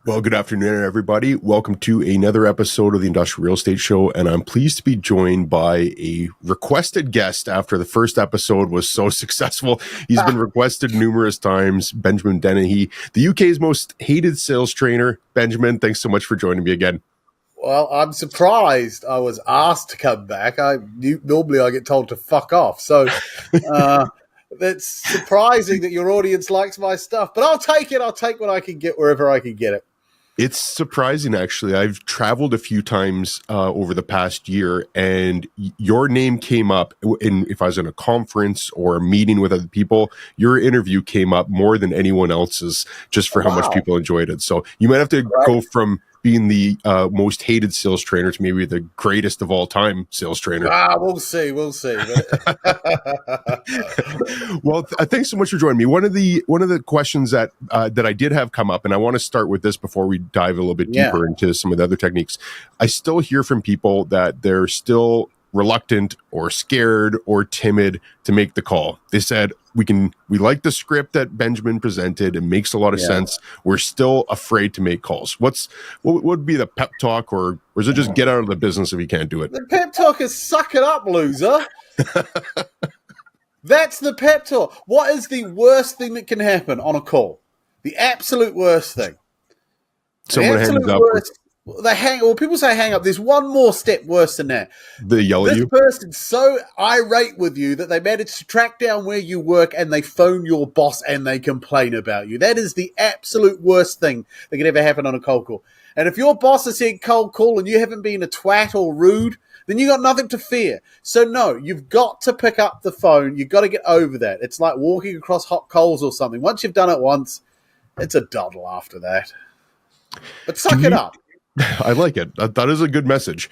Well, good afternoon, everybody. Welcome to another episode of the Industrial Real Estate Show, and I'm pleased to be joined by a requested guest after the first episode was so successful. He's been requested numerous times, Benjamin Dennehy, the UK's most hated sales trainer. Benjamin, thanks so much for joining me again. Well, I'm surprised I was asked to come back. Normally I get told to fuck off. So it's surprising that your audience likes my stuff. But I'll take it. I'll take what I can get wherever I can get it. It's surprising, actually. I've traveled a few times over the past year, and your name came up if I was in a conference or a meeting with other people. Your interview came up more than anyone else's, just for how much people enjoyed it. So you might have to go from being the most hated sales trainer to maybe the greatest of all time sales trainer. We'll see. Well, thanks so much for joining me. One of the questions that I did have come up, and I want to start with this before we dive a little bit deeper into some of the other techniques. I still hear from people that they're still reluctant or scared or timid to make the call. They said, we like the script that Benjamin presented. It makes a lot of sense. We're still afraid to make calls. What would be the pep talk, or is it just get out of the business if you can't do it? The pep talk is suck it up, loser. That's the pep talk. What is the worst thing that can happen on a call? The absolute worst thing. Someone hangs up. People say hang up. There's one more step worse than that. They yell at you. This person's so irate with you that they manage to track down where you work and they phone your boss and they complain about you. That is the absolute worst thing that could ever happen on a cold call. And if your boss has said cold call and you haven't been a twat or rude, then you got nothing to fear. So no, you've got to pick up the phone. You've got to get over that. It's like walking across hot coals or something. Once you've done it once, it's a doddle after that. But suck it up. I like it. That is a good message.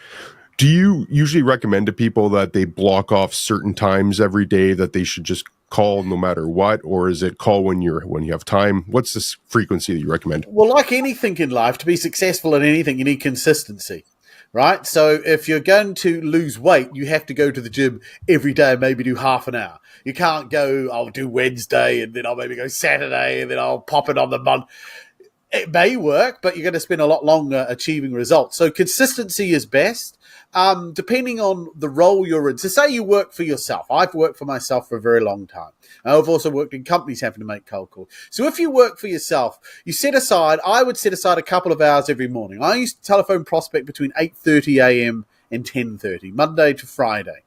Do you usually recommend to people that they block off certain times every day that they should just call no matter what, or is it call when you have time? What's this frequency that you recommend? Well, like anything in life, to be successful in anything, you need consistency, right? So if you're going to lose weight, you have to go to the gym every day and maybe do half an hour. You can't go, I'll do Wednesday and then I'll maybe go Saturday and then I'll pop it on the month. It may work, but you're going to spend a lot longer achieving results. So consistency is best, depending on the role you're in. So say you work for yourself. I've worked for myself for a very long time. I've also worked in companies having to make cold calls. So if you work for yourself, I would set aside a couple of hours every morning. I used to telephone prospect between 8:30 a.m. and 10:30, Monday to Friday.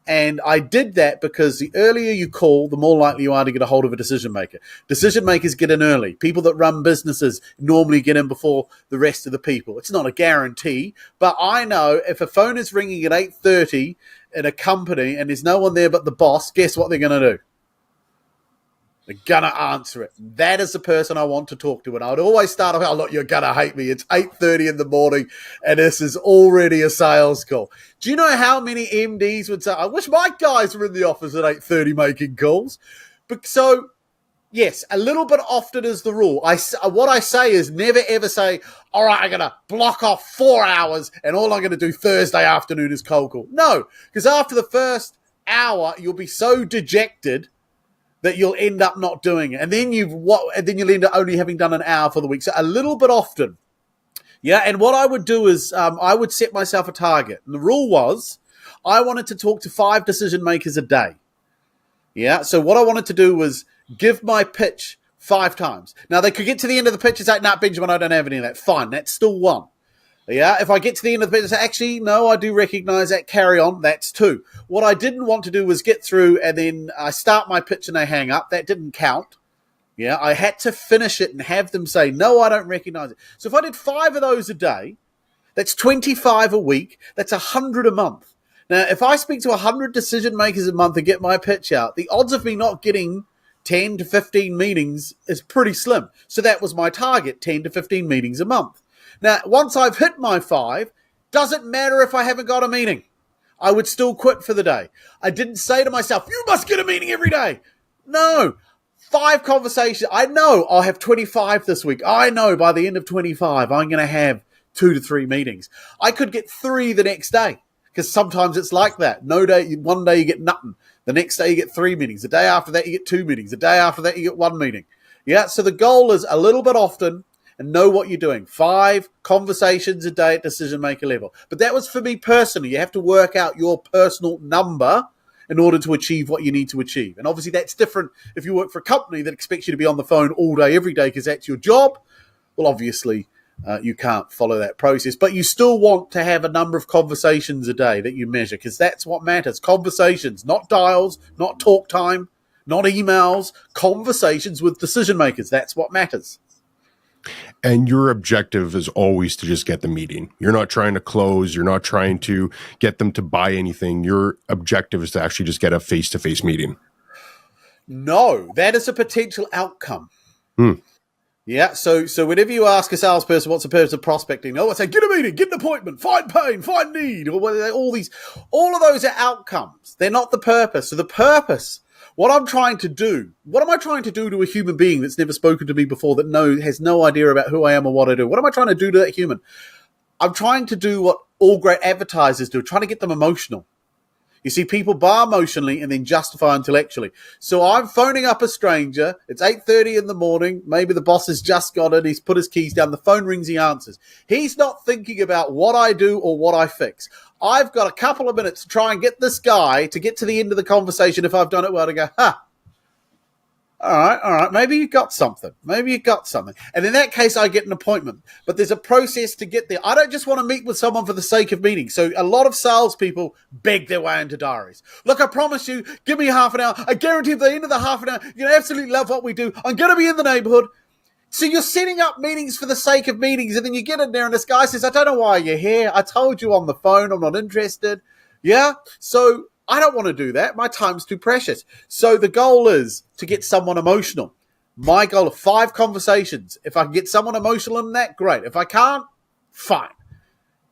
And I did that because the earlier you call, the more likely you are to get a hold of a decision maker. Decision makers get in early. People that run businesses normally get in before the rest of the people. It's not a guarantee, but I know if a phone is ringing at 8:30 in a company and there's no one there but the boss, guess what they're going to do? They're going to answer it. That is the person I want to talk to. And I would always start off, oh, look, you're going to hate me. It's 8:30 in the morning, and this is already a sales call. Do you know how many MDs would say, I wish my guys were in the office at 8:30 making calls? But so, yes, a little bit often is the rule. What I say is never, ever say, all right, I'm going to block off 4 hours, and all I'm going to do Thursday afternoon is cold call. No, because after the first hour, you'll be so dejected that you'll end up not doing it. And then you'll end up only having done an hour for the week. So a little bit often. Yeah, and what I would do is I would set myself a target. And the rule was I wanted to talk to 5 decision makers a day. Yeah, so what I wanted to do was give my pitch 5 times. Now, they could get to the end of the pitch and say, nah, Benjamin, I don't have any of that. Fine, that's still 1. Yeah, if I get to the end of the pitch and say, actually, no, I do recognize that, carry on, that's 2. What I didn't want to do was get through and then I start my pitch and they hang up. That didn't count. Yeah, I had to finish it and have them say, no, I don't recognize it. So if I did 5 of those a day, that's 25 a week. That's 100 a month. Now, if I speak to 100 decision makers a month and get my pitch out, the odds of me not getting 10 to 15 meetings is pretty slim. So that was my target, 10 to 15 meetings a month. Now, once I've hit my 5, doesn't matter if I haven't got a meeting. I would still quit for the day. I didn't say to myself, you must get a meeting every day. No. 5 conversations. I know I'll have 25 this week. I know by the end of 25, I'm going to have 2 to 3 meetings. I could get 3 the next day because sometimes it's like that. One day you get nothing. The next day you get 3 meetings. The day after that you get 2 meetings. The day after that you get 1 meeting. Yeah, so the goal is a little bit often and know what you're doing. 5 conversations a day at decision maker level. But that was for me personally. You have to work out your personal number in order to achieve what you need to achieve. And obviously that's different if you work for a company that expects you to be on the phone all day, every day, because that's your job. Well, obviously you can't follow that process, but you still want to have a number of conversations a day that you measure, because that's what matters. Conversations, not dials, not talk time, not emails, conversations with decision makers. That's what matters. And your objective is always to just get the meeting. You're not trying to close. You're not trying to get them to buy anything. Your objective is to actually just get a face-to-face meeting. No, that is a potential outcome. Yeah, so whenever you ask a salesperson what's the purpose of prospecting, they'll say, get a meeting, get an appointment, find pain, find need, or all of those are outcomes. They're not the purpose. So the purpose, what am I trying to do to a human being that's never spoken to me before, that has no idea about who I am or what I do? What am I trying to do to that human? I'm trying to do what all great advertisers do, trying to get them emotional. You see, people buy emotionally and then justify intellectually. So I'm phoning up a stranger. It's 8:30 in the morning. Maybe the boss has just got it. He's put his keys down. The phone rings. He answers. He's not thinking about what I do or what I fix. I've got a couple of minutes to try and get this guy to get to the end of the conversation. If I've done it well, to go, all right. Maybe you got something. And in that case, I get an appointment. But there's a process to get there. I don't just want to meet with someone for the sake of meeting. So a lot of salespeople beg their way into diaries. Look, I promise you, give me half an hour. I guarantee at the end of the half an hour, you're going to absolutely love what we do. I'm going to be in the neighborhood. So you're setting up meetings for the sake of meetings. And then you get in there and this guy says, I don't know why you're here. I told you on the phone, I'm not interested. Yeah. So I don't want to do that. My time's too precious. So the goal is to get someone emotional. My goal of 5 conversations. If I can get someone emotional in that, great. If I can't, fine.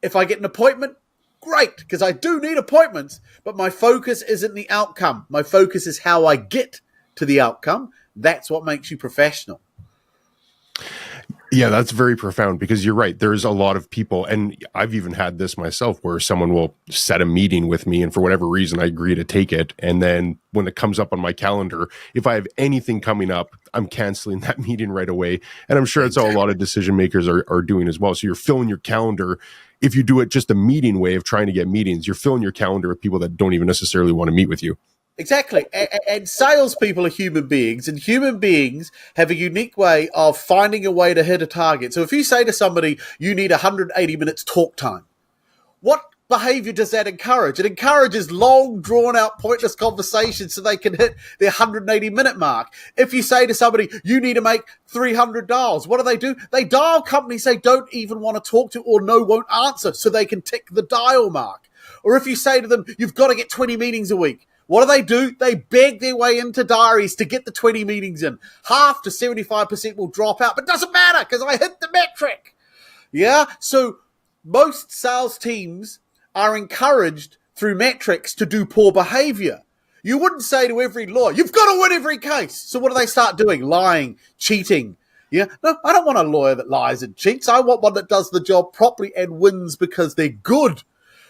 If I get an appointment, great, because I do need appointments, but my focus isn't the outcome. My focus is how I get to the outcome. That's what makes you professional. Yeah, that's very profound, because you're right. There's a lot of people, and I've even had this myself, where someone will set a meeting with me, and for whatever reason, I agree to take it. And then when it comes up on my calendar, if I have anything coming up, I'm canceling that meeting right away. And I'm sure that's how a lot of decision makers are doing as well. So you're filling your calendar. If you do it just a meeting way of trying to get meetings, you're filling your calendar with people that don't even necessarily want to meet with you. Exactly. And salespeople are human beings, and human beings have a unique way of finding a way to hit a target. So if you say to somebody, you need 180 minutes talk time, what behavior does that encourage? It encourages long, drawn-out, pointless conversations so they can hit their 180-minute mark. If you say to somebody, you need to make 300 dials, what do? They dial companies they don't even want to talk to or won't answer so they can tick the dial mark. Or if you say to them, you've got to get 20 meetings a week, what do? They beg their way into diaries to get the 20 meetings in. Half to 75% will drop out, but it doesn't matter because I hit the metric. Yeah? So most sales teams are encouraged through metrics to do poor behavior. You wouldn't say to every lawyer, you've got to win every case. So what do they start doing? Lying, cheating. Yeah? No, I don't want a lawyer that lies and cheats. I want one that does the job properly and wins because they're good.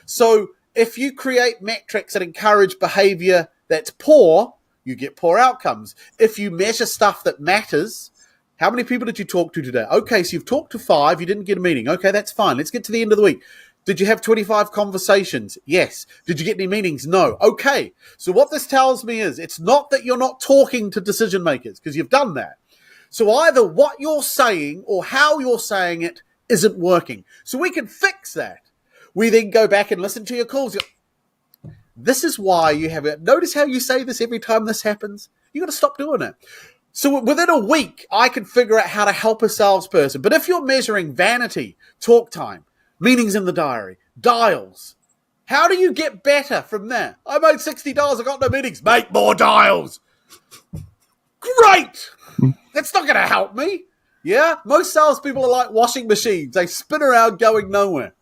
So if you create metrics that encourage behavior that's poor, you get poor outcomes. If you measure stuff that matters, how many people did you talk to today? Okay, so you've talked to 5, you didn't get a meeting. Okay, that's fine. Let's get to the end of the week. Did you have 25 conversations? Yes. Did you get any meetings? No. Okay, so what this tells me is it's not that you're not talking to decision makers, because you've done that. So either what you're saying or how you're saying it isn't working. So we can fix that. We then go back and listen to your calls. This is why you have it. Notice how you say this every time this happens? You got to stop doing it. So within a week, I can figure out how to help a salesperson. But if you're measuring vanity, talk time, meetings in the diary, dials, how do you get better from there? I made $60. I got no meetings. Make more dials. Great. That's not going to help me. Yeah. Most salespeople are like washing machines. They spin around going nowhere.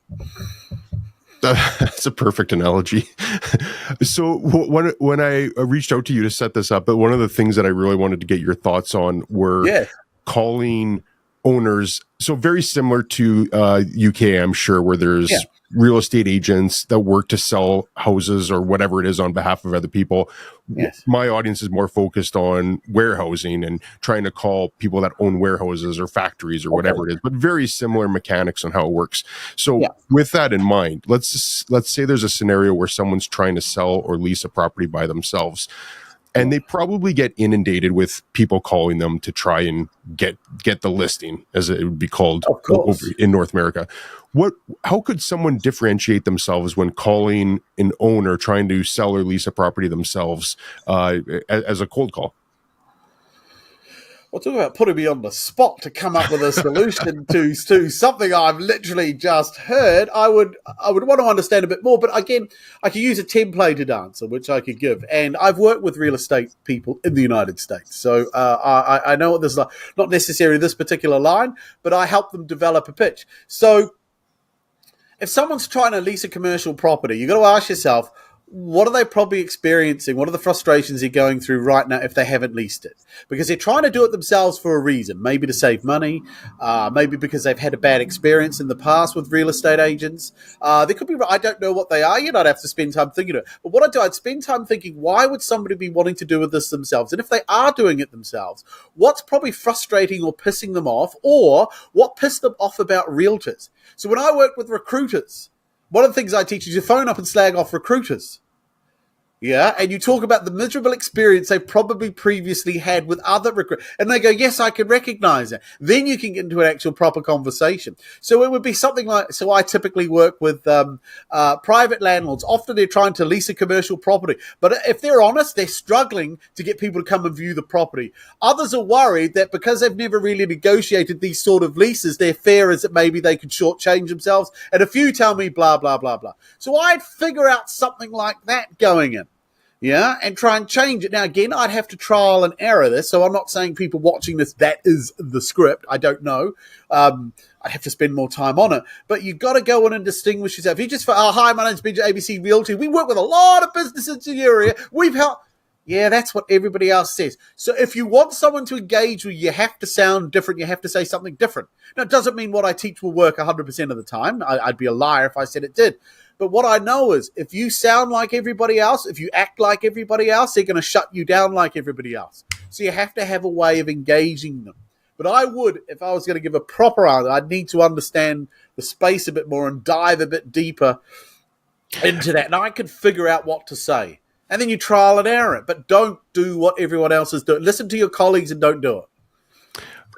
That's a perfect analogy. So when I reached out to you to set this up, but one of the things that I really wanted to get your thoughts on were calling owners, so very similar to UK, I'm sure, where there's real estate agents that work to sell houses or whatever it is on behalf of other people. Yes. My audience is more focused on warehousing and trying to call people that own warehouses or factories or whatever it is, but very similar mechanics on how it works. So with that in mind, let's say there's a scenario where someone's trying to sell or lease a property by themselves. And they probably get inundated with people calling them to try and get the listing, as it would be called in North America. How could someone differentiate themselves when calling an owner trying to sell or lease a property themselves as a cold call? Well, talk about putting me on the spot to come up with a solution to something I've literally just heard. I would want to understand a bit more, but again, I could use a templated answer, which I could give. And I've worked with real estate people in the United States, so I know what this is like. Not necessarily this particular line, but I help them develop a pitch. So if someone's trying to lease a commercial property, you've got to ask yourself, what are they probably experiencing? What are the frustrations they're going through right now if they haven't leased it? Because they're trying to do it themselves for a reason, maybe to save money, maybe because they've had a bad experience in the past with real estate agents. They could be, I don't know what they are yet. I'd have to spend time thinking of it. But what I do, I'd spend time thinking, why would somebody be wanting to do this themselves? And if they are doing it themselves, what's probably frustrating or pissing them off, or what pissed them off about realtors? So when I work with recruiters, one of the things I teach is you phone up and slag off recruiters. Yeah, and you talk about the miserable experience they probably previously had with other recruiters. And they go, yes, I can recognize it. Then you can get into an actual proper conversation. So it would be something like, so I typically work with private landlords. Often they're trying to lease a commercial property. But if they're honest, they're struggling to get people to come and view the property. Others are worried that because they've never really negotiated these sort of leases, their fear is that maybe they could shortchange themselves. And a few tell me blah, blah, blah, blah. So I'd figure out something like that going in. Yeah, and try and change it. Now, again, I'd have to trial and error this, so I'm not saying people watching this, that is the script. I don't know. I'd have to spend more time on it. But you've got to go in and distinguish yourself. You just, hi, my name's BJ, ABC Realty. We work with a lot of businesses in the area. We've helped. Yeah, that's what everybody else says. So if you want someone to engage with you, you have to sound different. You have to say something different. Now, it doesn't mean what I teach will work 100% of the time. I'd be a liar if I said it did. But what I know is if you sound like everybody else, if you act like everybody else, they're going to shut you down like everybody else. So you have to have a way of engaging them. But I would, if I was going to give a proper answer, I'd need to understand the space a bit more and dive a bit deeper into that. And I could figure out what to say. And then you trial and error it. But don't do what everyone else is doing. Listen to your colleagues and don't do it.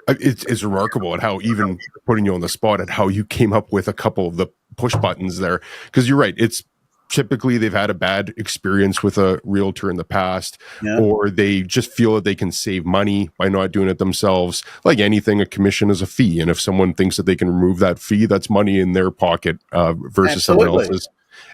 It's remarkable at how, even putting you on the spot, at how you came up with a couple of the push buttons there, because you're right. It's typically they've had a bad experience with a realtor in the past, or they just feel that they can save money by not doing it themselves. Like anything, a commission is a fee, and if someone thinks that they can remove that fee, that's money in their pocket versus someone else's.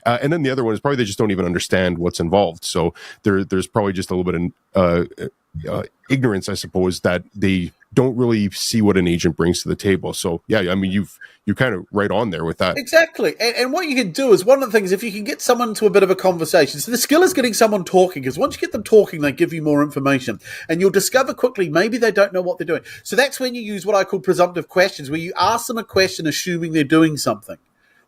And then the other one is probably they just don't even understand what's involved. So there's probably just a little bit of ignorance, I suppose, that they don't really see what an agent brings to the table. So yeah, I mean, you're kind of right on there with that. Exactly. And what you can do is, one of the things, if you can get someone to a bit of a conversation, so the skill is getting someone talking, because once you get them talking, they give you more information, and you'll discover quickly maybe they don't know what they're doing. So that's when you use what I call presumptive questions, where you ask them a question assuming they're doing something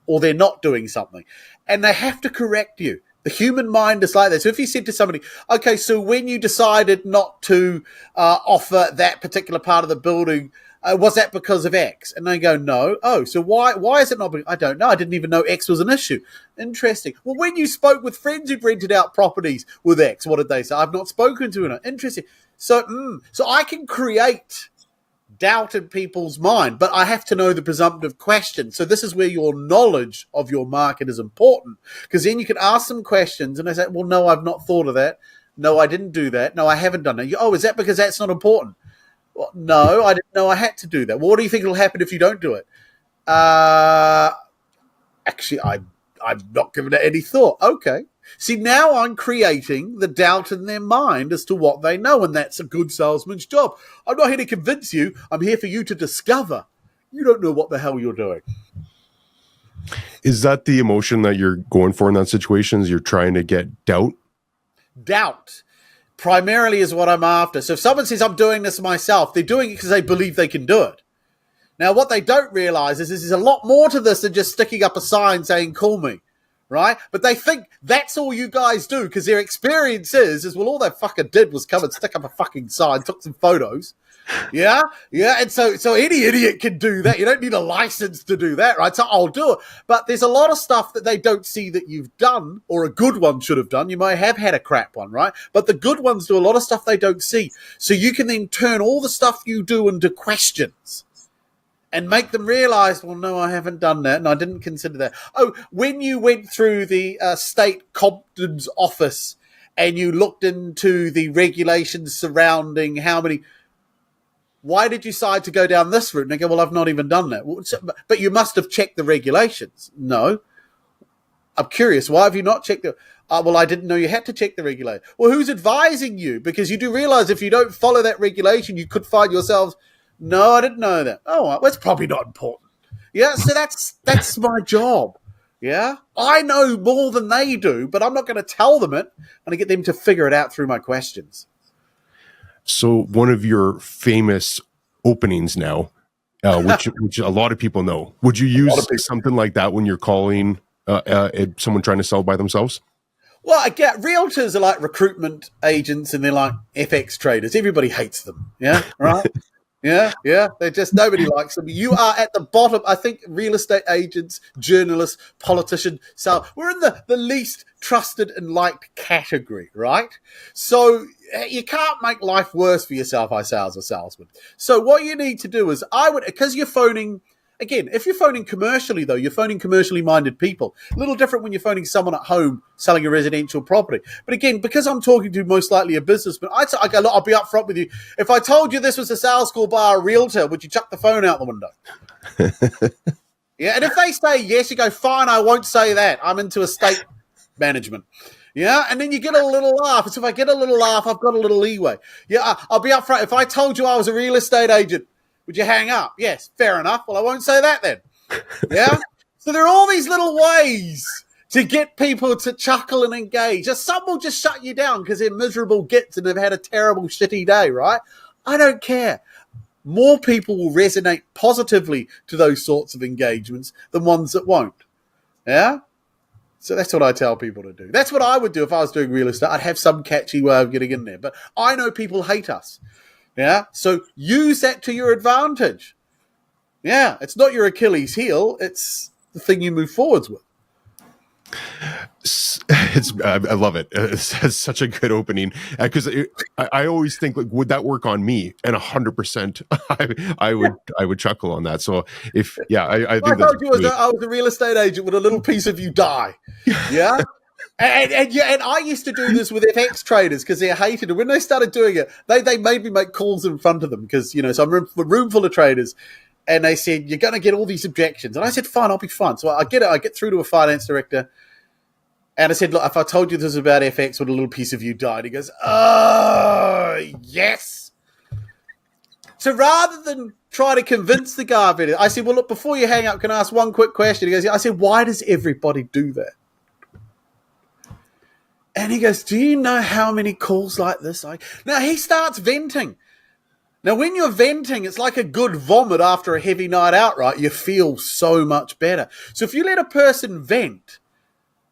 or they're not doing something, and they have to correct you. The human mind is like that. So if you said to somebody, okay, so when you decided not to offer that particular part of the building, was that because of X? And they go, no. Oh, so why is it not? I don't know. I didn't even know X was an issue. Interesting. Well, when you spoke with friends who've rented out properties with X, what did they say? I've not spoken to them. Interesting. So I can create doubt in people's mind, but I have to know the presumptive question. So this is where your knowledge of your market is important, because then you can ask them questions and they say, well, no, I've not thought of that. No, I didn't do that. No, I haven't done that. Oh, is that because that's not important? Well, no, I didn't know I had to do that. Well, what do you think will happen if you don't do it? Actually, I'm not giving it any thought. Okay. See, now I'm creating the doubt in their mind as to what they know, and that's a good salesman's job. I'm not here to convince you. I'm here for you to discover. You don't know what the hell you're doing. Is that the emotion that you're going for in that situation? Is you're trying to get doubt? Doubt primarily is what I'm after. So if someone says, I'm doing this myself, they're doing it because they believe they can do it. Now, what they don't realize is there's a lot more to this than just sticking up a sign saying, call me, right? But they think that's all you guys do because their experience is, well, all they fucking did was come and stick up a fucking sign, took some photos. Yeah. And so any idiot can do that. You don't need a license to do that, right? So I'll do it. But there's a lot of stuff that they don't see that you've done or a good one should have done. You might have had a crap one, right? But the good ones do a lot of stuff they don't see. So you can then turn all the stuff you do into questions and make them realize, well, no, I haven't done that, and I didn't consider that. Oh, when you went through the state Compton's office and you looked into the regulations surrounding how many... Why did you decide to go down this route? And they go, well, I've not even done that. Well, but you must have checked the regulations. No. I'm curious. Why have you not checked the... well, I didn't know you had to check the regulation. Well, who's advising you? Because you do realize if you don't follow that regulation, you could find yourselves, no, I didn't know that. Oh, well, that's probably not important. Yeah, so that's my job. Yeah, I know more than they do, but I'm not going to tell them it. I'm going to get them to figure it out through my questions. So one of your famous openings now, which a lot of people know, would you use something like that when you're calling someone trying to sell by themselves? Well, I get realtors are like recruitment agents and they're like FX traders. Everybody hates them. Yeah, right? Yeah. They're just, nobody likes them. You are at the bottom. I think real estate agents, journalists, politicians, so we're in the least trusted and liked category, right? So you can't make life worse for yourself, I say, as a salesman. So what you need to do is, because you're phoning, again, if you're phoning commercially, though, you're phoning commercially minded people. A little different when you're phoning someone at home selling a residential property. But again, because I'm talking to most likely a businessman, I go, look, I'll be upfront with you. If I told you this was a sales call by a realtor, would you chuck the phone out the window? Yeah, and if they say yes, you go, fine, I won't say that. I'm into estate management. Yeah, and then you get a little laugh. So if I get a little laugh, I've got a little leeway. Yeah, I'll be upfront. If I told you I was a real estate agent, would you hang up? Yes, fair enough. Well, I won't say that then. Yeah? So there are all these little ways to get people to chuckle and engage. Some will just shut you down because they're miserable gits and they've had a terrible, shitty day, right? I don't care. More people will resonate positively to those sorts of engagements than ones that won't. Yeah? So that's what I tell people to do. That's what I would do if I was doing real estate. I'd have some catchy way of getting in there. But I know people hate us. Yeah, so use that to your advantage. Yeah, it's not your Achilles heel. It's the thing you move forwards with. I love it. It's such a good opening because I always think, like, would that work on me? And 100%, I would chuckle on that. So I think I told you I was a real estate agent with a little piece of you die. Yeah. And I used to do this with FX traders because they're hated. And when they started doing it, they made me make calls in front of them because, so I'm in a room full of traders. And they said, you're going to get all these objections. And I said, fine, I'll be fine. So I get through to a finance director. And I said, look, if I told you this was about FX, would a little piece of you die? And he goes, oh, yes. So rather than try to convince the guy of it, I said, well, look, before you hang up, can I ask one quick question? He goes, I said, why does everybody do that? And he goes, do you know how many calls like this? Now, he starts venting. Now, when you're venting, it's like a good vomit after a heavy night out, right? You feel so much better. So if you let a person vent,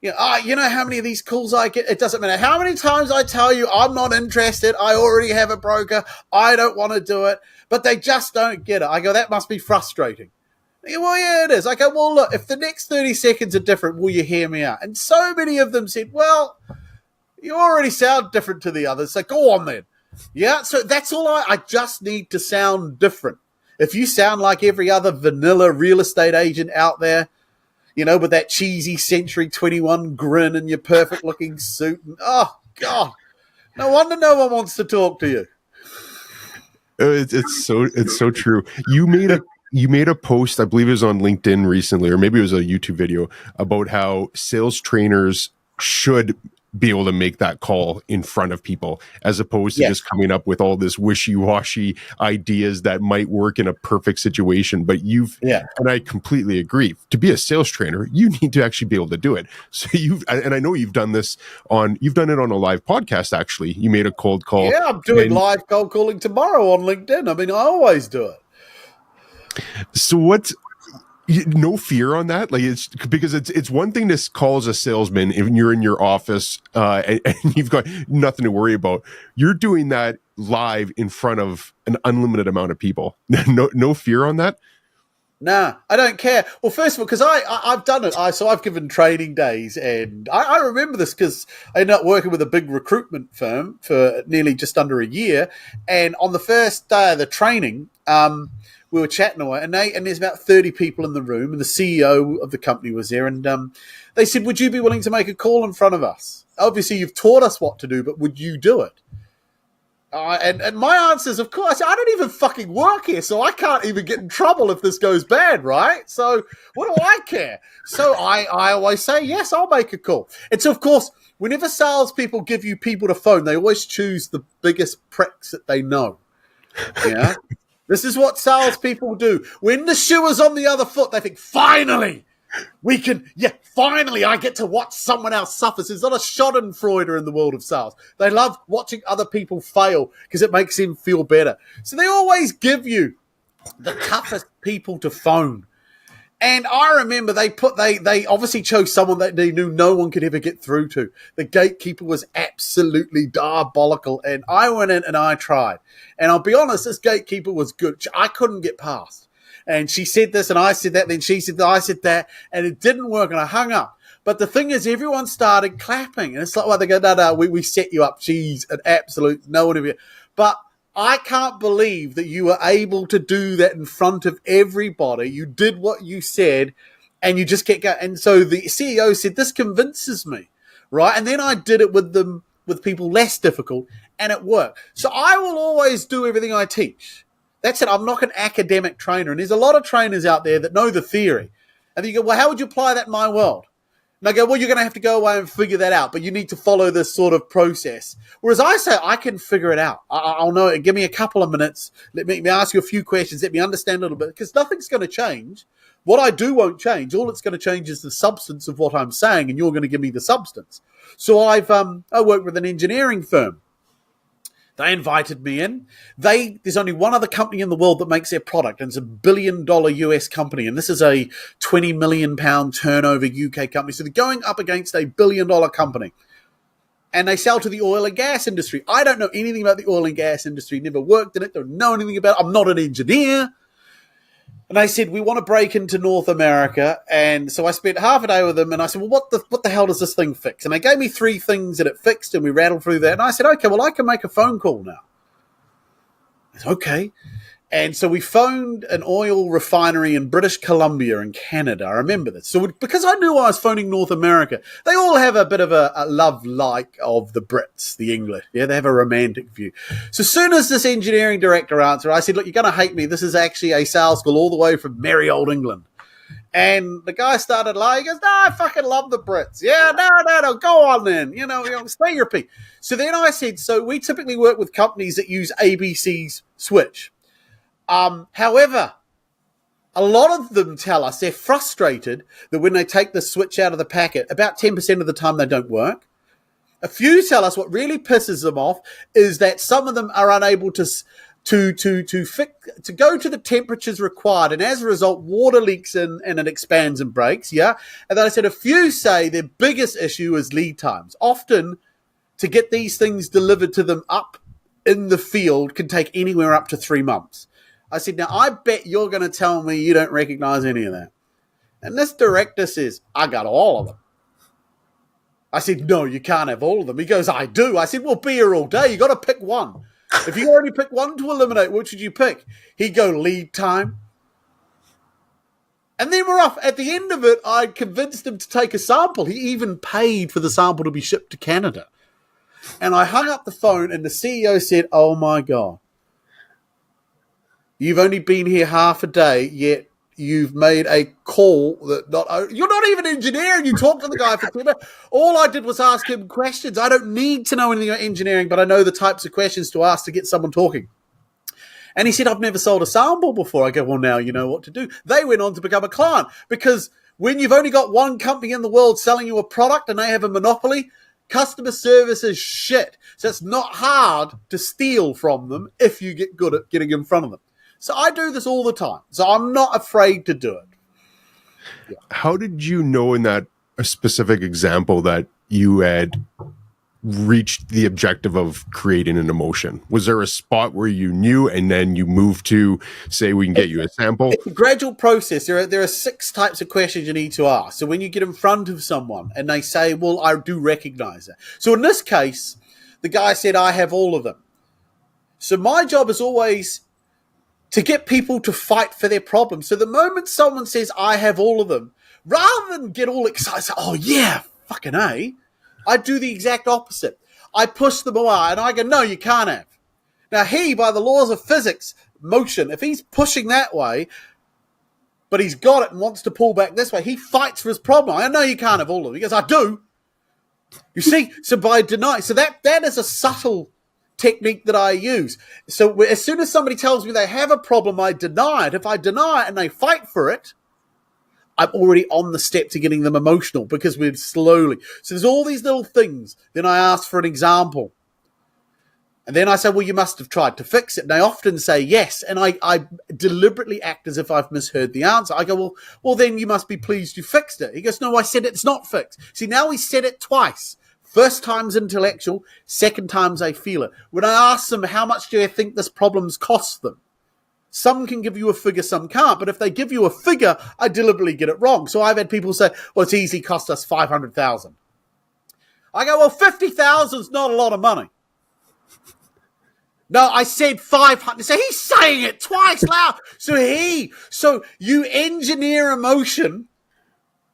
you know how many of these calls I get? It doesn't matter how many times I tell you I'm not interested. I already have a broker. I don't want to do it. But they just don't get it. I go, that must be frustrating. Well, yeah, it is. I go, well, look, if the next 30 seconds are different, will you hear me out? And so many of them said, well, you already sound different to the others. So go on then. Yeah, so that's all I just need to sound different. If you sound like every other vanilla real estate agent out there, with that cheesy Century 21 grin and your perfect looking suit. And, oh, God. No wonder no one wants to talk to you. It's so true. You made a post, I believe it was on LinkedIn recently, or maybe it was a YouTube video about how sales trainers should be able to make that call in front of people as opposed to just coming up with all this wishy-washy ideas that might work in a perfect situation. But and I completely agree, to be a sales trainer, you need to actually be able to do it. So and I know you've done it on a live podcast. Actually, you made a cold call. Yeah, I'm doing live cold calling tomorrow on LinkedIn. I mean, I always do it. So no fear on that? Like, it's because it's one thing to call as a salesman if you're in your office and you've got nothing to worry about. You're doing that live in front of an unlimited amount of people. No fear on that? Nah, I don't care. Well, first of all, because I've done it. I've given training days, and I remember this because I ended up working with a big recruitment firm for nearly just under a year. And on the first day of the training, we were chatting away, and there's about 30 people in the room, and the CEO of the company was there, and they said, "Would you be willing to make a call in front of us? Obviously, you've taught us what to do, but would you do it?" And my answer is, of course, I don't even fucking work here, so I can't even get in trouble if this goes bad, right? So what do I care? So I always say, yes, I'll make a call. And so, of course, whenever salespeople give you people to phone, they always choose the biggest pricks that they know. Yeah? This is what salespeople do. When the shoe is on the other foot, they think, finally! Finally, I get to watch someone else suffer. So it's not a schadenfreude in the world of sales. They love watching other people fail because it makes them feel better. So they always give you the toughest people to phone. And I remember they obviously chose someone that they knew no one could ever get through to. The gatekeeper was absolutely diabolical. And I went in and I tried. And I'll be honest, this gatekeeper was good. I couldn't get past. And she said this, and I said that, then she said that, I said that, and it didn't work, and I hung up. But the thing is, everyone started clapping, and it's like, well, they go, no, we set you up. She's an absolute no one of you. But I can't believe that you were able to do that in front of everybody. You did what you said, and you just kept going. And so the CEO said, this convinces me, right? And then I did it with people less difficult, and it worked. So I will always do everything I teach. That's it. I'm not an academic trainer. And there's a lot of trainers out there that know the theory. And then you go, well, how would you apply that in my world? And I go, well, you're going to have to go away and figure that out, but you need to follow this sort of process. Whereas I say, I can figure it out. I'll know it. Give me a couple of minutes. Let me ask you a few questions. Let me understand a little bit, because nothing's going to change. What I do won't change. All it's going to change is the substance of what I'm saying, and you're going to give me the substance. So I work with an engineering firm. They invited me in. There's only one other company in the world that makes their product, and it's $1 billion US company. And this is a £20 million turnover UK company. So they're going up against a $1 billion company. And they sell to the oil and gas industry. I don't know anything about the oil and gas industry, never worked in it, don't know anything about it. I'm not an engineer. And they said, we want to break into North America. And so I spent half a day with them, and I said, well, what the hell does this thing fix? And they gave me 3 things that it fixed, and we rattled through that. And I said, okay, well, I can make a phone call now. I said, okay. And so we phoned an oil refinery in British Columbia in Canada. I remember this. So because I knew I was phoning North America, they all have a bit of a love-like of the Brits, the English. Yeah, they have a romantic view. So as soon as this engineering director answered, I said, look, you're going to hate me. This is actually a sales call all the way from merry old England. And the guy started lying. He goes, no, I fucking love the Brits. Yeah, no, go on then. Say your piece. So then I said, so we typically work with companies that use ABC's switch. However, a lot of them tell us they're frustrated that when they take the switch out of the packet, about 10% of the time they don't work. A few tell us what really pisses them off is that some of them are unable to go to the temperatures required, and as a result, water leaks in and it expands and breaks. Yeah, and then I said a few say their biggest issue is lead times. Often, to get these things delivered to them up in the field can take anywhere up to 3 months. I said, now, I bet you're going to tell me you don't recognize any of that. And this director says, I got all of them. I said, no, you can't have all of them. He goes, I do. I said, well, be here all day. You got to pick one. If you already pick one to eliminate, what should you pick? He'd go, lead time. And then we're off. At the end of it, I convinced him to take a sample. He even paid for the sample to be shipped to Canada. And I hung up the phone, and the CEO said, oh, my God. You've only been here half a day, yet you've made a call that you're not even an engineer, and you talk to the guy for 2 minutes. All I did was ask him questions. I don't need to know anything about engineering, but I know the types of questions to ask to get someone talking. And he said, I've never sold a sample before. I go, well, now you know what to do. They went on to become a client, because when you've only got one company in the world selling you a product and they have a monopoly, customer service is shit. So it's not hard to steal from them if you get good at getting in front of them. So I do this all the time. So I'm not afraid to do it. Yeah. How did you know in that a specific example that you had reached the objective of creating an emotion? Was there a spot where you knew and then you moved to say, we can get you a sample? It's a gradual process. There are 6 types of questions you need to ask. So when you get in front of someone and they say, well, I do recognize it. So in this case, the guy said, I have all of them. So my job is always to get people to fight for their problems. So the moment someone says, I have all of them, rather than get all excited, say, oh yeah, fucking A, I do the exact opposite. I push them away and I go, no, you can't have. Now he, by the laws of physics, motion, if he's pushing that way, but he's got it and wants to pull back this way, he fights for his problem. I know you can't have all of them. He goes, I do. You see, so by denying, so that is a subtle technique that I use. So as soon as somebody tells me they have a problem, I deny it. If I deny it and they fight for it, I'm already on the step to getting them emotional because we're slowly. So there's all these little things. Then I ask for an example. And then I say, well, you must have tried to fix it. And they often say yes. And I deliberately act as if I've misheard the answer. I go, well, then you must be pleased you fixed it. He goes, no, I said it's not fixed. See, now he said it twice. First time's intellectual. Second time's I feel it. When I ask them, how much do you think this problem's cost them? Some can give you a figure, some can't. But if they give you a figure, I deliberately get it wrong. So I've had people say, well, it's easy, cost us 500,000. I go, well, 50,000 is not a lot of money. No, I said 500. So he's saying it twice loud. So you engineer emotion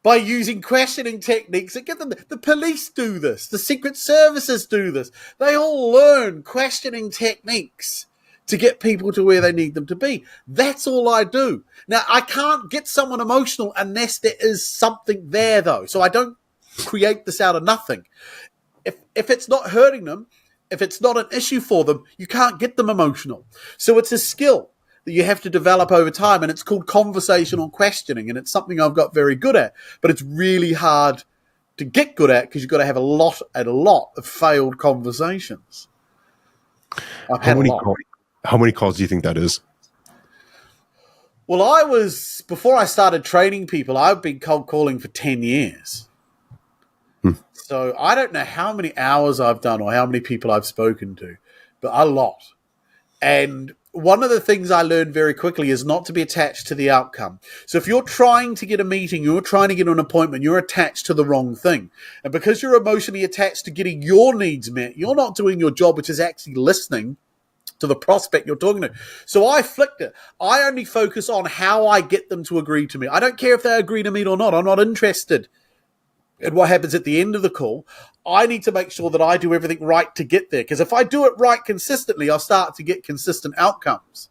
by using questioning techniques that get them. The police do this. The secret services do this. They all learn questioning techniques to get people to where they need them to be. That's all I do. Now, I can't get someone emotional unless there is something there, though. So I don't create this out of nothing. If it's not hurting them, if it's not an issue for them, you can't get them emotional. So it's a skill that you have to develop over time, and it's called conversational questioning, and it's something I've got very good at, but it's really hard to get good at because you've got to have a lot of failed conversations. I've had a lot. How many calls do you think that is? Well, before I started training people, I've been cold calling for 10 years. So I don't know how many hours I've done or how many people I've spoken to, but a lot. And one of the things I learned very quickly is not to be attached to the outcome. So if you're trying to get a meeting, you're trying to get an appointment, you're attached to the wrong thing. And because you're emotionally attached to getting your needs met, you're not doing your job, which is actually listening to the prospect you're talking to. So I flicked it. I only focus on how I get them to agree to me. I don't care if they agree to meet or not. I'm not interested in what happens at the end of the call. I need to make sure that I do everything right to get there. Because if I do it right consistently, I'll start to get consistent outcomes.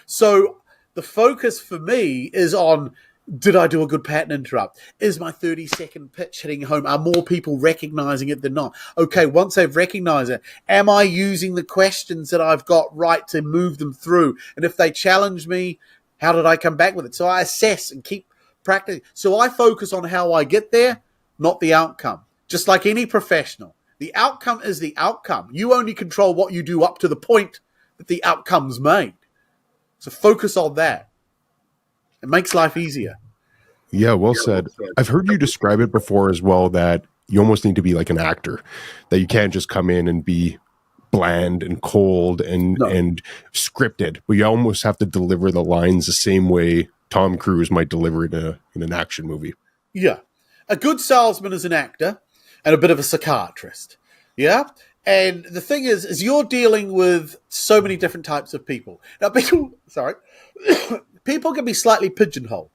So the focus for me is on, did I do a good pattern interrupt? Is my 30-second pitch hitting home? Are more people recognizing it than not? Okay, once they've recognized it, am I using the questions that I've got right to move them through? And if they challenge me, how did I come back with it? So I assess and keep practicing. So I focus on how I get there, not the outcome. Just like any professional, the outcome is the outcome. You only control what you do up to the point that the outcome's made. So focus on that. It makes life easier. Yeah, well said. I've heard you describe it before as well, that you almost need to be like an actor, that you can't just come in and be bland and cold and scripted, but you almost have to deliver the lines the same way Tom Cruise might deliver it in an action movie. Yeah. A good salesman is an actor and a bit of a psychiatrist. Yeah? And the thing is you're dealing with so many different types of people. Now, people can be slightly pigeonholed.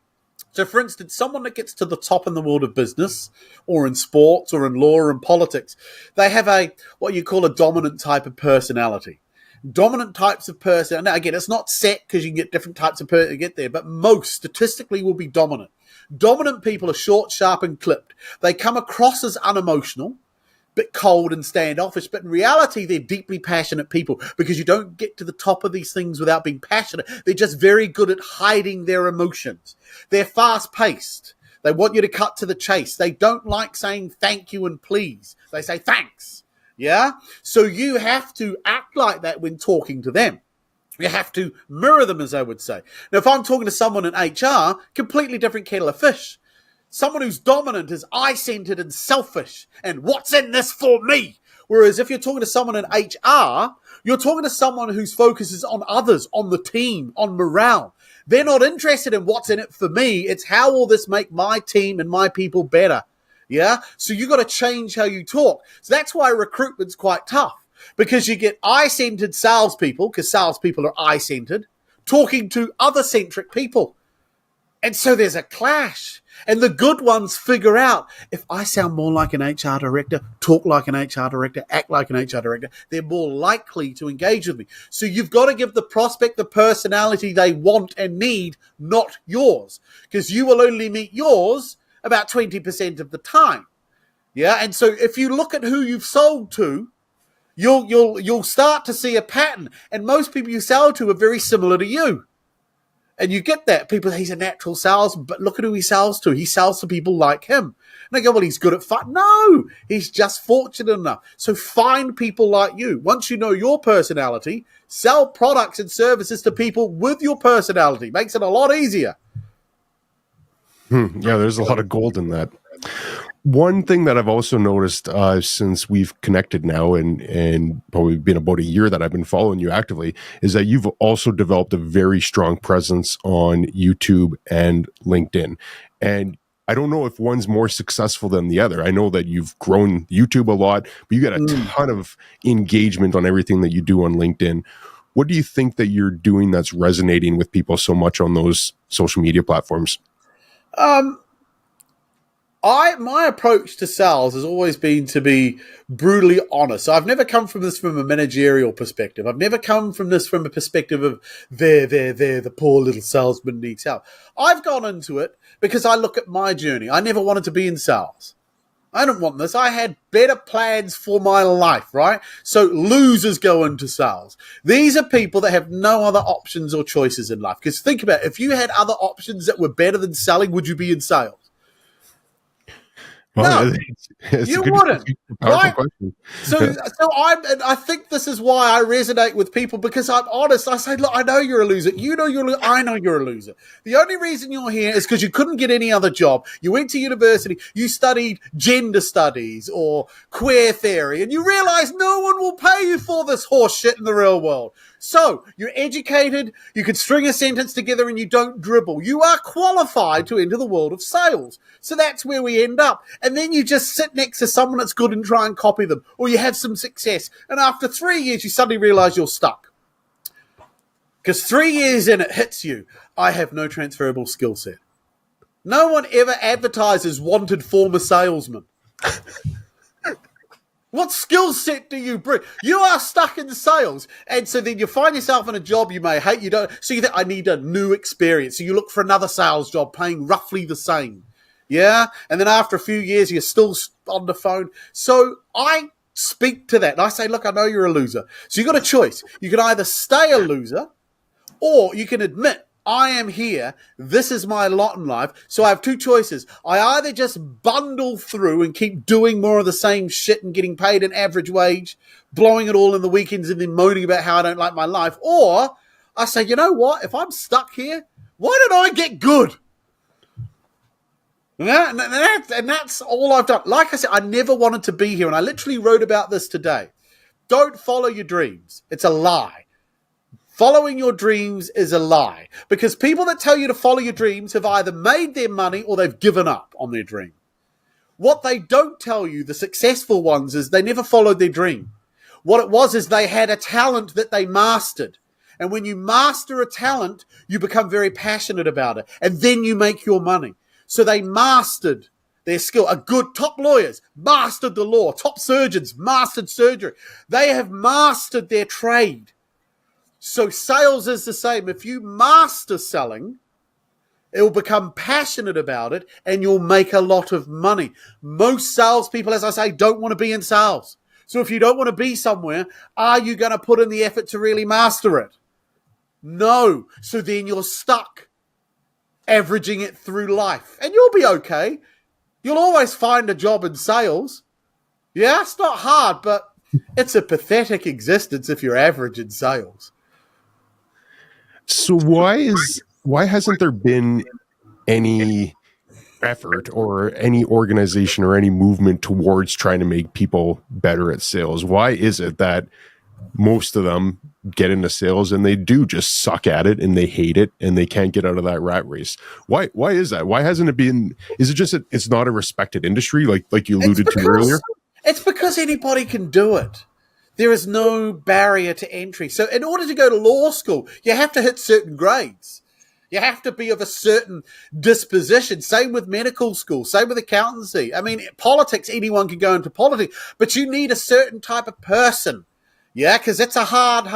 So, for instance, someone that gets to the top in the world of business or in sports or in law or in politics, they have what you call a dominant type of personality. Dominant types of person. Now, again, it's not set because you can get different types of person to get there, but most statistically will be dominant. Dominant people are short, sharp, and clipped. They come across as unemotional, bit cold and standoffish, but in reality, they're deeply passionate people because you don't get to the top of these things without being passionate. They're just very good at hiding their emotions. They're fast-paced. They want you to cut to the chase. They don't like saying thank you and please. They say thanks. Yeah? So you have to act like that when talking to them. You have to mirror them, as I would say. Now, if I'm talking to someone in HR, completely different kettle of fish. Someone who's dominant is I-centered and selfish, and what's in this for me? Whereas if you're talking to someone in HR, you're talking to someone whose focus is on others, on the team, on morale. They're not interested in what's in it for me. It's how will this make my team and my people better? Yeah? So you got to change how you talk. So that's why recruitment's quite tough, because you get I-centered salespeople, because salespeople are I-centered, talking to other-centric people. And so there's a clash. And the good ones figure out, if I sound more like an HR director, talk like an HR director, act like an HR director, they're more likely to engage with me. So you've got to give the prospect the personality they want and need, not yours. Because you will only meet yours about 20% of the time. Yeah, and so if you look at who you've sold to, you'll start to see a pattern. And most people you sell to are very similar to you. And you get that. People say he's a natural salesman, but look at who he sells to. He sells to people like him. And they go, well, he's good at fight. No, he's just fortunate enough. So find people like you. Once you know your personality, sell products and services to people with your personality. Makes it a lot easier. Yeah, there's a lot of gold in that. One thing that I've also noticed since we've connected now and probably been about a year that I've been following you actively is that you've also developed a very strong presence on YouTube and LinkedIn. And I don't know if one's more successful than the other. I know that you've grown YouTube a lot, but you got a ton of engagement on everything that you do on LinkedIn. What do you think that you're doing that's resonating with people so much on those social media platforms? My approach to sales has always been to be brutally honest. So I've never come from this from a managerial perspective. I've never come from this from a perspective of the poor little salesman needs help. I've gone into it because I look at my journey. I never wanted to be in sales. I didn't want this. I had better plans for my life, right? So losers go into sales. These are people that have no other options or choices in life. Because think about it. If you had other options that were better than selling, would you be in sales? Well, no, you wouldn't, right? Question. So I think this is why I resonate with people, because I'm honest. I say, look, I know you're a loser. You know you're a loser. I know you're a loser. The only reason you're here is because you couldn't get any other job. You went to university. You studied gender studies or queer theory, and you realize no one will pay you for this horse shit in the real world. So you're educated. You can string a sentence together, and you don't dribble. You are qualified to enter the world of sales. So that's where we end up. And then you just sit next to someone that's good and try and copy them, or you have some success. And after 3 years, you suddenly realize you're stuck. Because 3 years in, it hits you. I have no transferable skill set. No one ever advertises wanted former salesman. What skill set do you bring? You are stuck in sales. And so then you find yourself in a job you may hate. You don't. So you think, I need a new experience. So you look for another sales job paying roughly the same. Yeah? And then after a few years, you're still on the phone. So I speak to that. And I say, look, I know you're a loser. So you've got a choice. You can either stay a loser, or you can admit, I am here. This is my lot in life. So I have two choices. I either just bundle through and keep doing more of the same shit and getting paid an average wage, blowing it all in the weekends and then moaning about how I don't like my life. Or I say, you know what? If I'm stuck here, why don't I get good? And that's all I've done. Like I said, I never wanted to be here. And I literally wrote about this today. Don't follow your dreams. It's a lie. Following your dreams is a lie, because people that tell you to follow your dreams have either made their money or they've given up on their dream. What they don't tell you, the successful ones, is they never followed their dream. What it was is they had a talent that they mastered. And when you master a talent, you become very passionate about it. And then you make your money. So they mastered their skill. A good top lawyers mastered the law. Top surgeons mastered surgery. They have mastered their trade. So sales is the same. If you master selling, it will become passionate about it and you'll make a lot of money. Most salespeople, as I say, don't want to be in sales. So if you don't want to be somewhere, are you going to put in the effort to really master it? No. So then you're stuck averaging it through life. And you'll be okay. You'll always find a job in sales. Yeah, it's not hard, but it's a pathetic existence if you're average in sales. So why hasn't there been any effort or any organization or any movement towards trying to make people better at sales? Why is it that most of them get into sales and they do just suck at it and they hate it and they can't get out of that rat race? Why is that? Why hasn't it been? Is it just that it's not a respected industry like you alluded to earlier? It's because anybody can do it. There is no barrier to entry. So in order to go to law school, you have to hit certain grades. You have to be of a certain disposition. Same with medical school. Same with accountancy. I mean, politics, anyone can go into politics, but you need a certain type of person. Yeah, because it's a hard.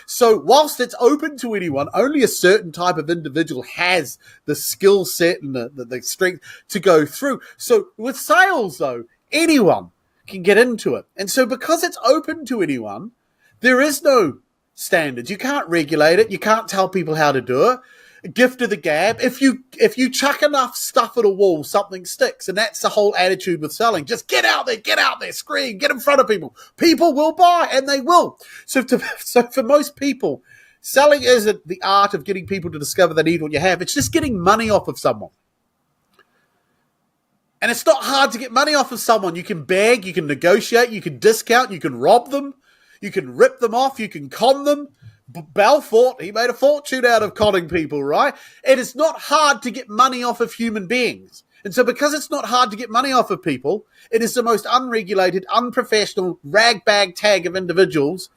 So whilst it's open to anyone, only a certain type of individual has the skill set and the strength to go through. So with sales, though, anyone can get into it. And so because it's open to anyone, there is no standards. You can't regulate it. You can't tell people how to do it. Gift of the gab. If you chuck enough stuff at a wall, something sticks. And that's the whole attitude with selling. Just get out there, scream, get in front of people. People will buy, and they will. So for most people, selling isn't the art of getting people to discover they need what you have. It's just getting money off of someone. And it's not hard to get money off of someone. You can beg, you can negotiate, you can discount, you can rob them, you can rip them off, you can con them. Belfort, he made a fortune out of conning people, right? It is not hard to get money off of human beings. And so because it's not hard to get money off of people, it is the most unregulated, unprofessional, ragbag tag of individuals.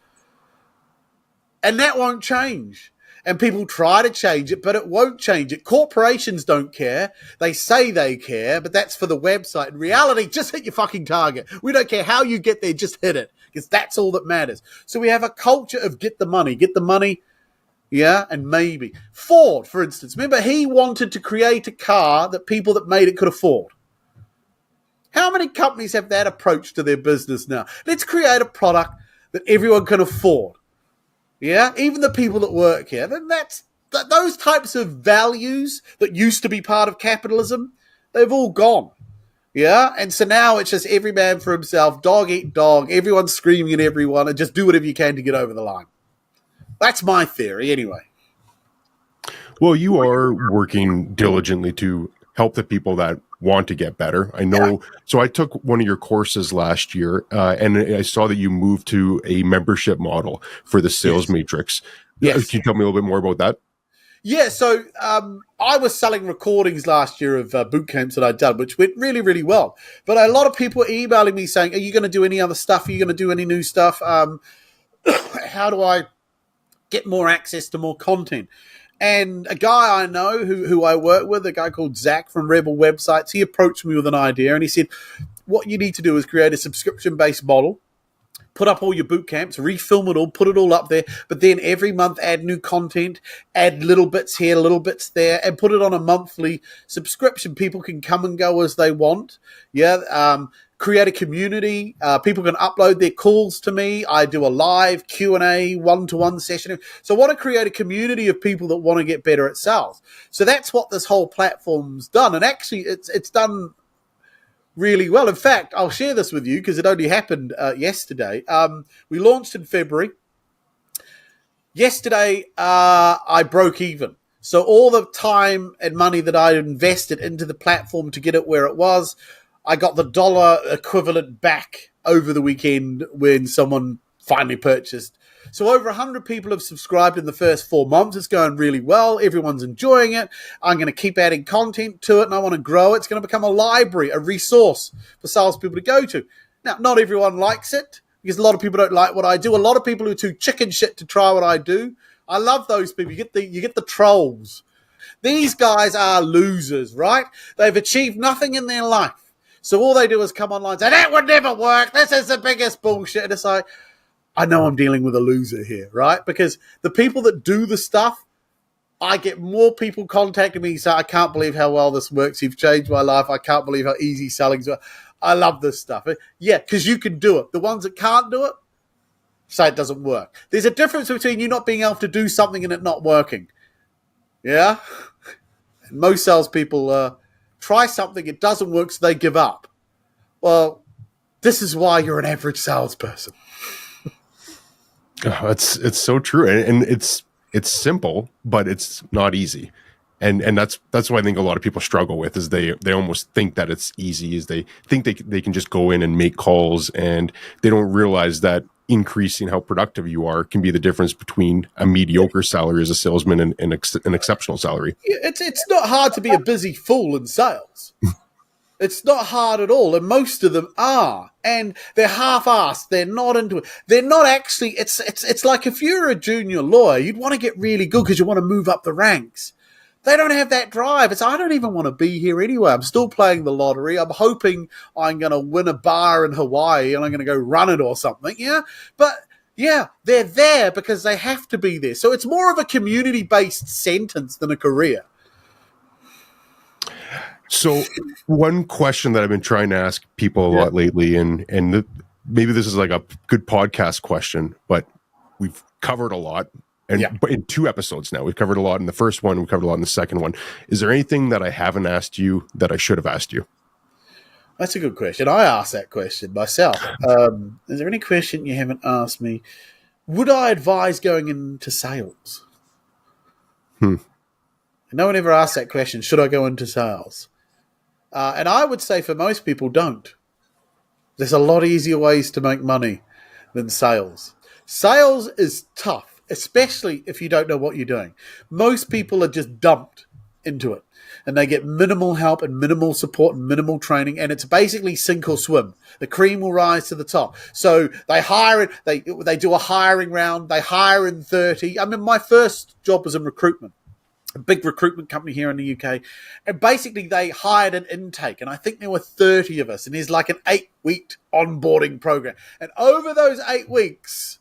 And that won't change. And people try to change it, but it won't change it. Corporations don't care. They say they care, but that's for the website. In reality, just hit your fucking target. We don't care how you get there, just hit it. Because that's all that matters. So we have a culture of get the money, yeah, and maybe. Ford, for instance, remember he wanted to create a car that people that made it could afford. How many companies have that approach to their business now? Let's create a product that everyone can afford. Yeah, even the people that work here. Then those types of values that used to be part of capitalism, they've all gone. Yeah, and so now it's just every man for himself, dog eat dog, everyone screaming at everyone, and just do whatever you can to get over the line. That's my theory, anyway. Well, you are working diligently to help the people that want to get better. I know. Yeah. So I took one of your courses last year, and I saw that you moved to a membership model for the sales matrix. Yes. Can you tell me a little bit more about that? Yeah, so I was selling recordings last year of boot camps that I'd done, which went really, really well. But a lot of people were emailing me saying, are you going to do any other stuff? Are you going to do any new stuff? How do I get more access to more content? And a guy I know who I work with, a guy called Zach from Rebel Websites, he approached me with an idea, and he said, what you need to do is create a subscription-based model. Put up all your boot camps, refilm it all, put it all up there, but then every month add new content, add little bits here, little bits there, and put it on a monthly subscription. People can come and go as they want. Yeah, create a community. People can upload their calls to me. I do a live Q&A, one-to-one session. So I want to create a community of people that want to get better at sales. So that's what this whole platform's done. And actually, it's done really well. In fact, I'll share this with you because it only happened yesterday. We launched in February. Yesterday, I broke even. So all the time and money that I invested into the platform to get it where it was, I got the dollar equivalent back over the weekend when someone finally purchased. So over 100 people have subscribed in the first 4 months. It's going really well. Everyone's enjoying it. I'm going to keep adding content to it, and I want to grow it. It's going to become a library, a resource for salespeople to go to. Now, not everyone likes it because a lot of people don't like what I do. A lot of people who are too chicken shit to try what I do. I love those people. You get the trolls. These guys are losers, right? They've achieved nothing in their life. So all they do is come online and say, that would never work. This is the biggest bullshit. And it's like, I know I'm dealing with a loser here, right? Because the people that do the stuff, I get more people contacting me saying, I can't believe how well this works. You've changed my life. I can't believe how easy selling's. I love this stuff. Yeah, because you can do it. The ones that can't do it, say it doesn't work. There's a difference between you not being able to do something and it not working. Yeah? And most salespeople try something, it doesn't work, so they give up. Well, this is why you're an average salesperson. Oh, it's so true, and it's it's simple, but it's not easy. And that's why I think a lot of people struggle with is they almost think that it's easy, is they think they can just go in and make calls, and they don't realize that increasing how productive you are can be the difference between a mediocre salary as a salesman and an exceptional salary. It's not hard to be a busy fool in sales. It's not hard at all, and most of them are, and they're half-assed. They're not into it. They're not actually. It's like if you're a junior lawyer, you'd want to get really good because you want to move up the ranks. They don't have that drive. I don't even want to be here anyway. I'm still playing the lottery. I'm hoping I'm going to win a bar in Hawaii and I'm going to go run it or something. Yeah. But yeah, they're there because they have to be there. So it's more of a community-based sentence than a career. So one question that I've been trying to ask people a lot lately, and maybe this is like a good podcast question, but we've covered a lot. And but in 2 episodes now, we've covered a lot in the first one, we covered a lot in the second one. Is there anything that I haven't asked you that I should have asked you? That's a good question. I asked that question myself. Is there any question you haven't asked me? Would I advise going into sales? No one ever asked that question. Should I go into sales? And I would say for most people, don't. There's a lot easier ways to make money than sales. Sales is tough, especially if you don't know what you're doing. Most people are just dumped into it, and they get minimal help and minimal support and minimal training, and it's basically sink or swim. The cream will rise to the top. So they hire, they do a hiring round, they hire in 30. I mean, my first job was in recruitment, a big recruitment company here in the UK, and basically they hired an intake, and I think there were 30 of us, and there's like an 8-week onboarding program. And over those 8 weeks,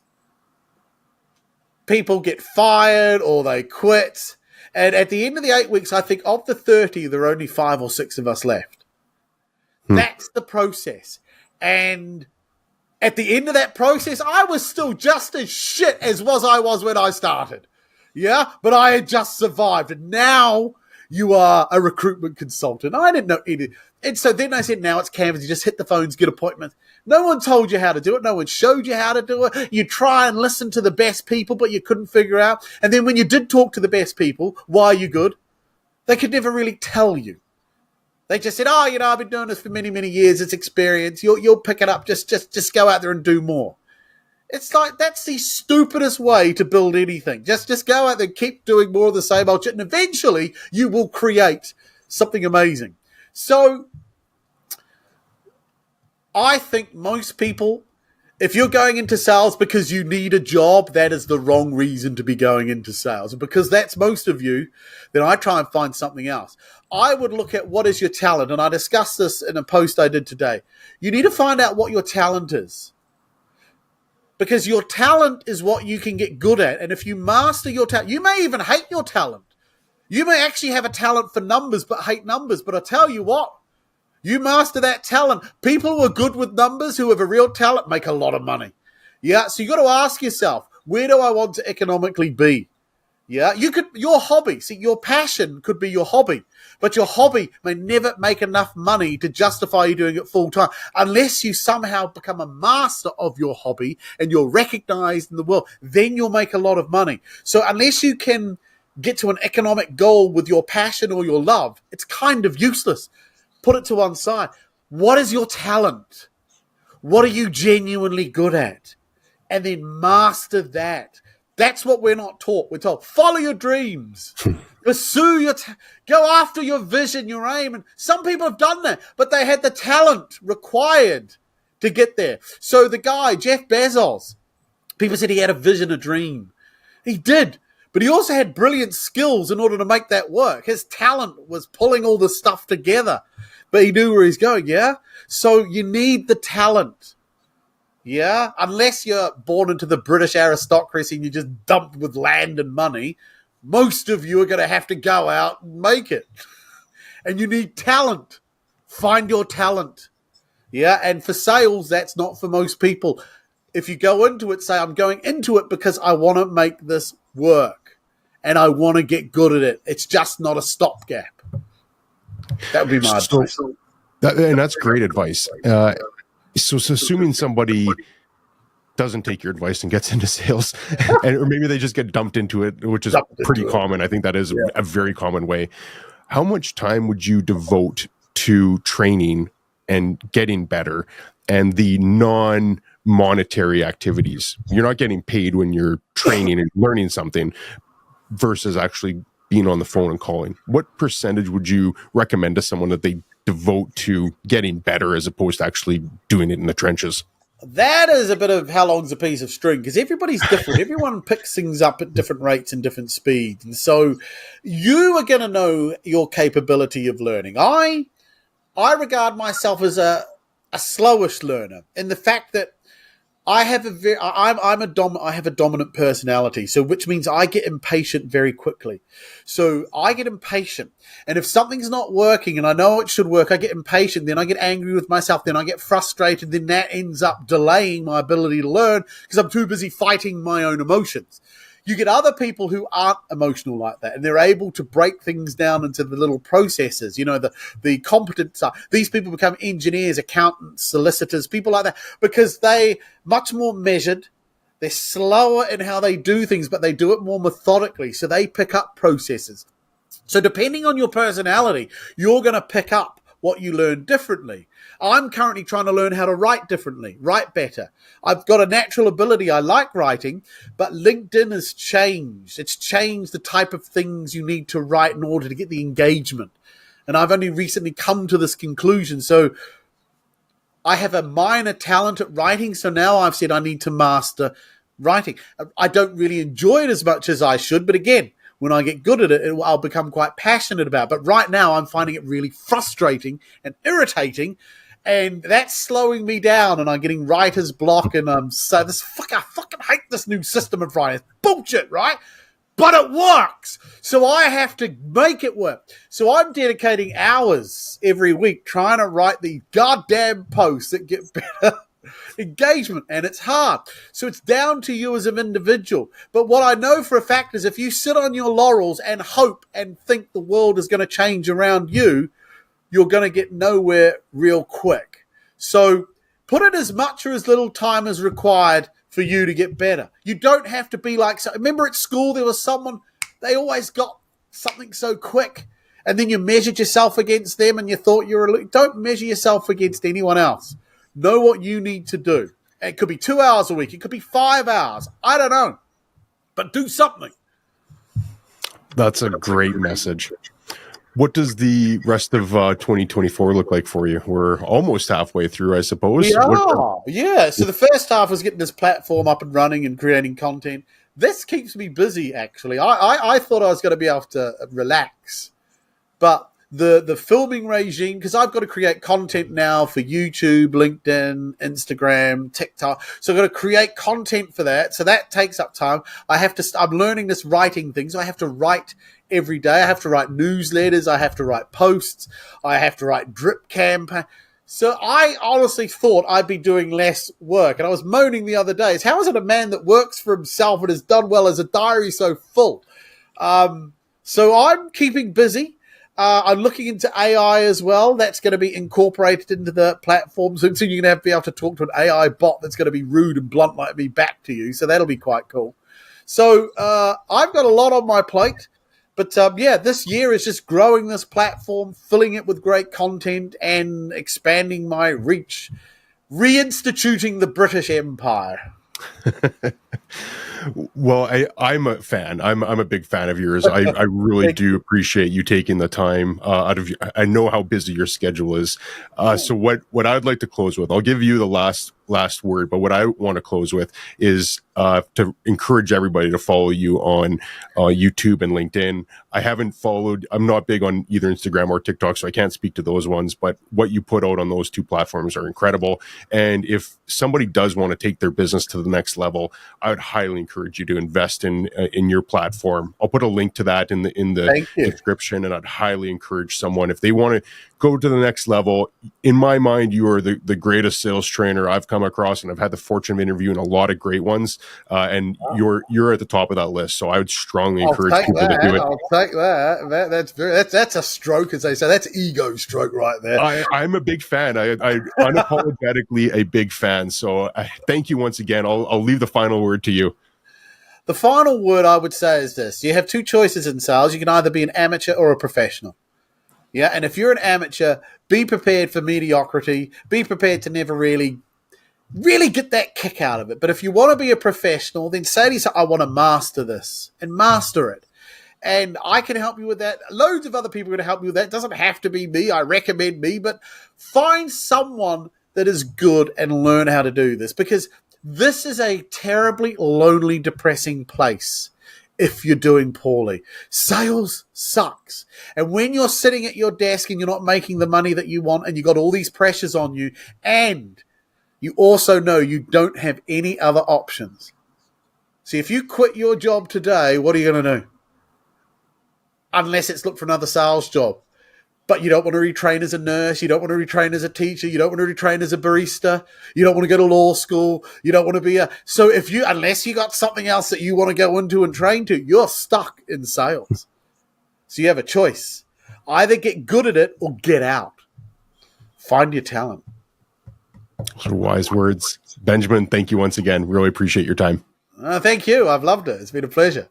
people get fired or they quit. And at the end of the 8 weeks, I think of the 30, there are only 5 or 6 of us left. That's the process. And at the end of that process, I was still just as shit as I was when I started. Yeah, but I had just survived. And now you are a recruitment consultant. I didn't know anything. And so then I said, now it's Canvas. You just hit the phones, get appointments. No one told you how to do it. No one showed you how to do it. You try and listen to the best people, but you couldn't figure out. And then when you did talk to the best people, why are you good? They could never really tell you. They just said, oh, I've been doing this for many, many years. It's experience. You'll pick it up. Just go out there and do more. It's like, that's the stupidest way to build anything. Just go out there and keep doing more of the same old shit, and eventually you will create something amazing. So I think most people, if you're going into sales because you need a job, that is the wrong reason to be going into sales. And because that's most of you, then I try and find something else. I would look at what is your talent, and I discussed this in a post I did today. You need to find out what your talent is. Because your talent is what you can get good at. And if you master your talent, you may even hate your talent. You may actually have a talent for numbers but hate numbers. But I tell you what, you master that talent. People who are good with numbers, who have a real talent, make a lot of money. Yeah, so you got to ask yourself, where do I want to economically be? Yeah, your hobby, see, your passion could be your hobby, but your hobby may never make enough money to justify you doing it full time unless you somehow become a master of your hobby and you're recognized in the world. Then you'll make a lot of money. So unless you can get to an economic goal with your passion or your love, it's kind of useless. Put it to one side. What is your talent? What are you genuinely good at? And then master that. That's what we're not taught. We're told, follow your dreams. Pursue your go after your vision, your aim. And some people have done that, but they had the talent required to get there. So the guy, Jeff Bezos, people said he had a vision, a dream. He did, but he also had brilliant skills in order to make that work. His talent was pulling all the stuff together, but he knew where he's going, yeah? So you need the talent. Yeah, unless you're born into the British aristocracy and you're just dumped with land and money, most of you are going to have to go out and make it. And you need talent. Find your talent. Yeah, and for sales, that's not for most people. If you go into it, say, I'm going into it because I want to make this work and I want to get good at it. It's just not a stopgap. That would be my advice. And that's great advice. So assuming somebody doesn't take your advice and gets into sales, or maybe they just get dumped into it, which is pretty common. I think that is a very common way. How much time would you devote to training and getting better and the non-monetary activities? You're not getting paid when you're training and learning something versus actually being on the phone and calling. What percentage would you recommend to someone that they devote to getting better as opposed to actually doing it in the trenches? That is a bit of how long's a piece of string, because everybody's different. Everyone picks things up at different rates and different speeds. And so you are going to know your capability of learning. I regard myself as a slowish learner, in the fact that I have I have a dominant personality, so which means I get impatient very quickly. So I get impatient, and if something's not working and I know it should work, I get impatient. Then I get angry with myself. Then I get frustrated. Then that ends up delaying my ability to learn because I'm too busy fighting my own emotions. You get other people who aren't emotional like that, and they're able to break things down into the little processes. You know, the competent side. These people become engineers, accountants, solicitors, people like that, because they much more measured. They're slower in how they do things, but they do it more methodically. So they pick up processes. So depending on your personality, you're going to pick up what you learn differently. I'm currently trying to learn how to write differently, write better. I've got a natural ability. I like writing, but LinkedIn has changed. It's changed the type of things you need to write in order to get the engagement. And I've only recently come to this conclusion. So I have a minor talent at writing. So now I've said I need to master writing. I don't really enjoy it as much as I should, but again, when I get good at it, I'll become quite passionate about it. But right now, I'm finding it really frustrating and irritating, and that's slowing me down, and I'm getting writer's block, and I fucking hate this new system of writing. It's bullshit, right? But it works. So I have to make it work. So I'm dedicating hours every week trying to write the goddamn posts that get better engagement, and it's hard. So it's down to you as an individual. But what I know for a fact is if you sit on your laurels and hope and think the world is going to change around you, you're going to get nowhere real quick. So put in as much or as little time as required for you to get better. You don't have to be like, remember at school there was someone, they always got something so quick, and then you measured yourself against them and you thought don't measure yourself against anyone else. Know what you need to do. It could be 2 hours a week. It could be 5 hours. I don't know. But do something. That's a great message. What does the rest of 2024 look like for you? We're almost halfway through, I suppose. We are. Yeah. So the first half was getting this platform up and running and creating content. This keeps me busy, actually. I thought I was going to be able to relax. But the filming regime, because I've got to create content now for YouTube, LinkedIn, Instagram, TikTok. So I've got to create content for that. So that takes up time. I'm learning this writing thing. So I have to write every day. I have to write newsletters. I have to write posts. I have to write drip campaign. So I honestly thought I'd be doing less work. And I was moaning the other day, how is it a man that works for himself and has done well as a diary so full? So I'm keeping busy. I'm looking into AI as well. That's going to be incorporated into the platform. So soon you're going to be able to talk to an AI bot that's going to be rude and blunt like me back to you. So that'll be quite cool. So I've got a lot on my plate. But this year is just growing this platform, filling it with great content and expanding my reach, reinstituting the British Empire. Well, I'm a fan. I'm a big fan of yours. I really do appreciate you taking the time out of. I know how busy your schedule is. So what I'd like to close with, I'll give you the last word. But what I want to close with is to encourage everybody to follow you on YouTube and LinkedIn. I haven't followed. I'm not big on either Instagram or TikTok, so I can't speak to those ones. But what you put out on those two platforms are incredible. And if somebody does want to take their business to the next level, I would highly encourage you to invest in your platform. I'll put a link to that in the description, and I'd highly encourage someone, if they want to go to the next level. In my mind, you are the greatest sales trainer I've come across, and I've had the fortune of interviewing a lot of great ones. And you're at the top of that list. So I would strongly encourage people to do it. I'll take that. That's a stroke, as they say. That's ego stroke right there. I'm a big fan. I unapologetically a big fan. So thank you once again. I'll leave the final word to you. The final word I would say is this. You have two choices in sales. You can either be an amateur or a professional. Yeah, and if you're an amateur, be prepared for mediocrity. Be prepared to never really get that kick out of it. But if you want to be a professional, then say to yourself, I want to master this and master it. And I can help you with that. Loads of other people are going to help you with that. It doesn't have to be me. I recommend me. But find someone that is good and learn how to do this, because this is a terribly lonely, depressing place if you're doing poorly. Sales sucks. And when you're sitting at your desk and you're not making the money that you want and you've got all these pressures on you, and you also know you don't have any other options. See, if you quit your job today, what are you going to do? Unless it's look for another sales job. But you don't want to retrain as a nurse. You don't want to retrain as a teacher. You don't want to retrain as a barista. You don't want to go to law school. You don't want to be so unless you got something else that you want to go into and train to, you're stuck in sales. So you have a choice. Either get good at it or get out. Find your talent. Those are wise words. Benjamin, thank you once again. Really appreciate your time. Thank you. I've loved it. It's been a pleasure.